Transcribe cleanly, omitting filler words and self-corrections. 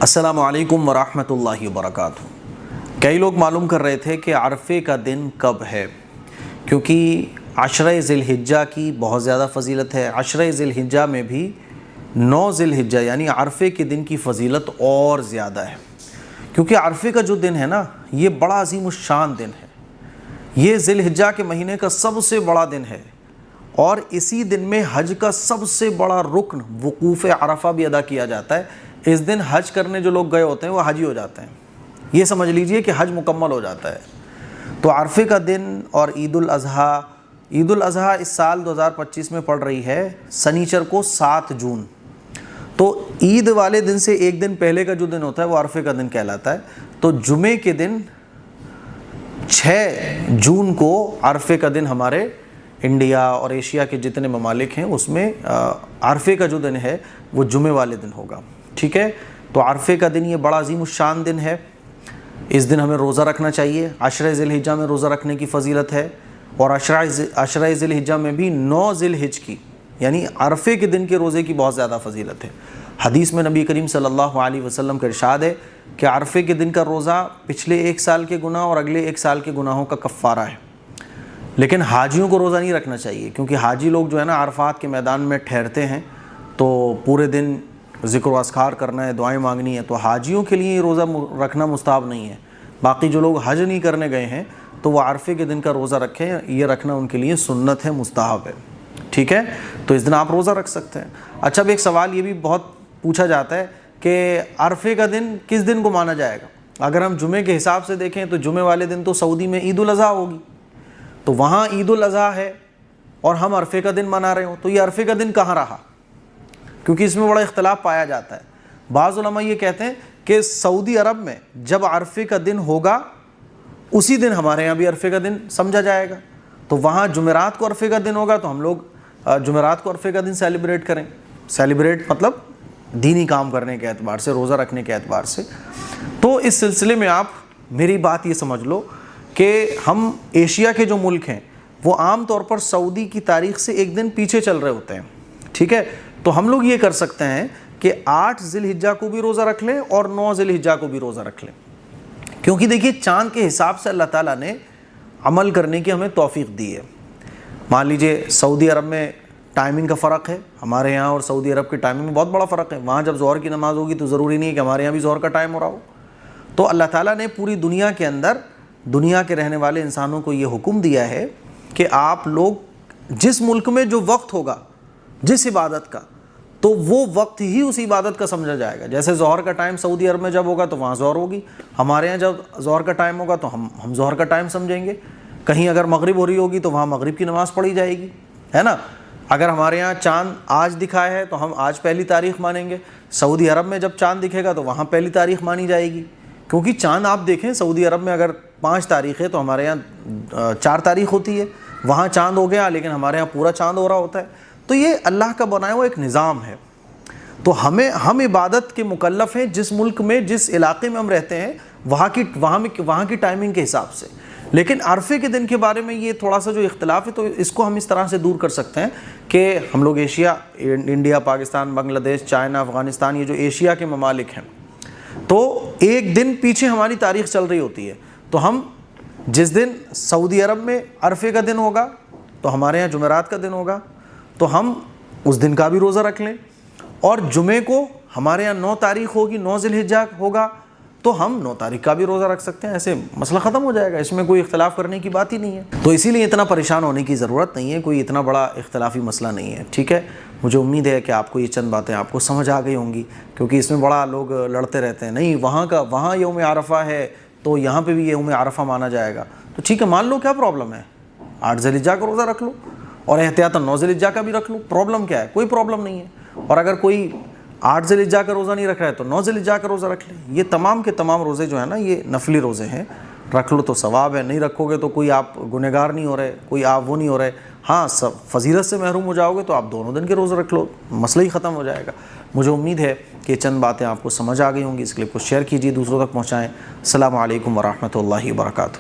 السلام علیکم ورحمۃ اللہ وبرکاتہ۔ کئی لوگ معلوم کر رہے تھے کہ عرفے کا دن کب ہے، کیونکہ عشرہ ذی الحجہ کی بہت زیادہ فضیلت ہے۔ عشرہ ذی الحجہ میں بھی 9 ذی الحجہ یعنی عرفے کے دن کی فضیلت اور زیادہ ہے، کیونکہ عرفے کا جو دن ہے نا، یہ بڑا عظیم الشان دن ہے۔ یہ ذی الحجہ کے مہینے کا سب سے بڑا دن ہے، اور اسی دن میں حج کا سب سے بڑا رکن وقوف عرفہ بھی ادا کیا جاتا ہے۔ اس دن حج کرنے جو لوگ گئے ہوتے ہیں وہ حاجی ہو جاتے ہیں، یہ سمجھ لیجئے کہ حج مکمل ہو جاتا ہے۔ تو عرفے کا دن اور عید الاضحیٰ اس سال 2025 میں پڑ رہی ہے سنیچر کو 7 جون۔ تو عید والے دن سے ایک دن پہلے کا جو دن ہوتا ہے وہ عرفے کا دن کہلاتا ہے۔ تو جمعے کے دن 6 جون کو عرفے کا دن ہمارے انڈیا اور ایشیا کے جتنے ممالک ہیں اس میں عرفے کا جو دن ہے وہ جمعے والے دن ہوگا، ٹھیک ہے۔ تو عرفے کا دن یہ بڑا عظیم الشان دن ہے۔ اس دن ہمیں روزہ رکھنا چاہیے۔ عشرہ ذی الحجہ میں روزہ رکھنے کی فضیلت ہے، اور عشرہ ذی الحجہ میں بھی 9 ذی الحجہ کی یعنی عرفے کے دن کے روزے کی بہت زیادہ فضیلت ہے۔ حدیث میں نبی کریم صلی اللہ علیہ وسلم کا ارشاد ہے کہ عرفے کے دن کا روزہ پچھلے 1 سال کے گناہ اور اگلے 1 سال کے گناہوں کا کفارہ ہے۔ لیکن حاجیوں کو روزہ نہیں رکھنا چاہیے، کیونکہ حاجی لوگ جو ہے نا عرفات کے میدان میں ٹھہرتے ہیں، تو پورے دن ذکر و اذکار کرنا ہے، دعائیں مانگنی ہے، تو حاجیوں کے لیے روزہ رکھنا مستحب نہیں ہے۔ باقی جو لوگ حج نہیں کرنے گئے ہیں تو وہ عرفے کے دن کا روزہ رکھیں، یہ رکھنا ان کے لیے سنت ہے، مستحب ہے، ٹھیک ہے۔ تو اس دن آپ روزہ رکھ سکتے ہیں۔ اچھا، اب ایک سوال یہ بھی بہت پوچھا جاتا ہے کہ عرفے کا دن کس دن کو مانا جائے گا؟ اگر ہم جمعے کے حساب سے دیکھیں تو جمعے والے دن تو سعودی میں عید الاضحیٰ ہوگی، تو وہاں عید الاضحیٰ ہے اور ہم عرفے کا دن منا رہے ہوں، تو یہ عرفے کا دن کہاں رہا؟ کیونکہ اس میں بڑا اختلاف پایا جاتا ہے۔ بعض علماء یہ کہتے ہیں کہ سعودی عرب میں جب عرفے کا دن ہوگا اسی دن ہمارے یہاں بھی عرفے کا دن سمجھا جائے گا، تو وہاں جمعرات کو عرفے کا دن ہوگا تو ہم لوگ جمعرات کو عرفے کا دن سیلیبریٹ کریں۔ سیلیبریٹ مطلب دینی کام کرنے کے اعتبار سے، روزہ رکھنے کے اعتبار سے۔ تو اس سلسلے میں آپ میری بات یہ سمجھ لو کہ ہم ایشیا کے جو ملک ہیں وہ عام طور پر سعودی کی تاریخ سے ایک دن پیچھے چل رہے ہوتے ہیں، ٹھیک ہے۔ تو ہم لوگ یہ کر سکتے ہیں کہ 8 ذی الحجہ کو بھی روزہ رکھ لیں اور 9 ذی الحجہ کو بھی روزہ رکھ لیں، کیونکہ دیکھیے چاند کے حساب سے اللہ تعالیٰ نے عمل کرنے کی ہمیں توفیق دی ہے۔ مان لیجئے سعودی عرب میں ٹائمنگ کا فرق ہے، ہمارے یہاں اور سعودی عرب کے ٹائمنگ میں بہت بڑا فرق ہے۔ وہاں جب ظہر کی نماز ہوگی تو ضروری نہیں ہے کہ ہمارے یہاں بھی ظہر کا ٹائم ہو رہا ہو۔ تو اللہ تعالیٰ نے پوری دنیا کے اندر دنیا کے رہنے والے انسانوں کو یہ حکم دیا ہے کہ آپ لوگ جس ملک میں جو وقت ہوگا جس عبادت کا، تو وہ وقت ہی اس عبادت کا سمجھا جائے گا۔ جیسے ظہر کا ٹائم سعودی عرب میں جب ہوگا تو وہاں ظہر ہوگی، ہمارے یہاں جب ظہر کا ٹائم ہوگا تو ہم ظہر کا ٹائم سمجھیں گے۔ کہیں اگر مغرب ہو رہی ہوگی تو وہاں مغرب کی نماز پڑھی جائے گی، ہے نا۔ اگر ہمارے یہاں چاند آج دکھایا ہے تو ہم آج پہلی تاریخ مانیں گے، سعودی عرب میں جب چاند دکھے گا تو وہاں پہلی تاریخ مانی جائے گی۔ کیونکہ چاند آپ دیکھیں سعودی عرب میں اگر 5 تاریخ ہے تو ہمارے یہاں 4 تاریخ ہوتی ہے، وہاں چاند ہو گیا لیکن ہمارے یہاں پورا چاند ہو رہا ہوتا ہے۔ تو یہ اللہ کا بنایا ہوا ایک نظام ہے۔ تو ہم عبادت کے مکلف ہیں جس ملک میں جس علاقے میں ہم رہتے ہیں وہاں کی ٹائمنگ کے حساب سے۔ لیکن عرفے کے دن کے بارے میں یہ تھوڑا سا جو اختلاف ہے تو اس کو ہم اس طرح سے دور کر سکتے ہیں کہ ہم لوگ ایشیا، انڈیا، پاکستان، بنگلہ دیش، چائنا، افغانستان، یہ جو ایشیا کے ممالک ہیں، تو ایک دن پیچھے ہماری تاریخ چل رہی ہوتی ہے۔ تو ہم جس دن سعودی عرب میں عرفے کا دن ہوگا تو ہمارے یہاں جمعرات کا دن ہوگا، تو ہم اس دن کا بھی روزہ رکھ لیں، اور جمعے کو ہمارے یہاں 9 تاریخ ہوگی، 9 ذی الحجہ ہوگا تو ہم 9 تاریخ کا بھی روزہ رکھ سکتے ہیں۔ ایسے مسئلہ ختم ہو جائے گا، اس میں کوئی اختلاف کرنے کی بات ہی نہیں ہے۔ تو اسی لیے اتنا پریشان ہونے کی ضرورت نہیں ہے، کوئی اتنا بڑا اختلافی مسئلہ نہیں ہے، ٹھیک ہے۔ مجھے امید ہے کہ آپ کو یہ چند باتیں آپ کو سمجھ آ گئی ہوں گی، کیونکہ اس میں بڑا لوگ لڑتے رہتے ہیں، نہیں وہاں یوم عرفہ ہے تو یہاں پہ بھی یوم عرفہ مانا جائے گا، تو ٹھیک ہے مان لو، کیا پرابلم ہے؟ 8 ذی الحجہ کا روزہ رکھ لو اور احتیاطاً 9 ذی الحجہ کا بھی رکھ لو، پرابلم کیا ہے؟ کوئی پرابلم نہیں ہے۔ اور اگر کوئی 8 ذی الحجہ کا روزہ نہیں رکھ رہا ہے تو 9 ذی الحجہ کا روزہ رکھ لیں۔ یہ تمام کے تمام روزے جو ہیں نا یہ نفلی روزے ہیں، رکھ لو تو ثواب ہے، نہیں رکھو گے تو کوئی آپ گنہگار نہیں ہو رہے، کوئی آپ وہ نہیں ہو رہے۔ ہاں فضیلت سے محروم ہو جاؤ گے تو آپ دونوں دن کے روزے رکھ لو، مسئلہ ہی ختم ہو جائے گا۔ مجھے امید ہے کہ چند باتیں آپ کو سمجھ آ گئی ہوں گی۔ اس کلپ کو شیئر کیجیے، دوسروں تک پہنچائیں۔ السلام علیکم ورحمۃ اللہ وبرکاتہ۔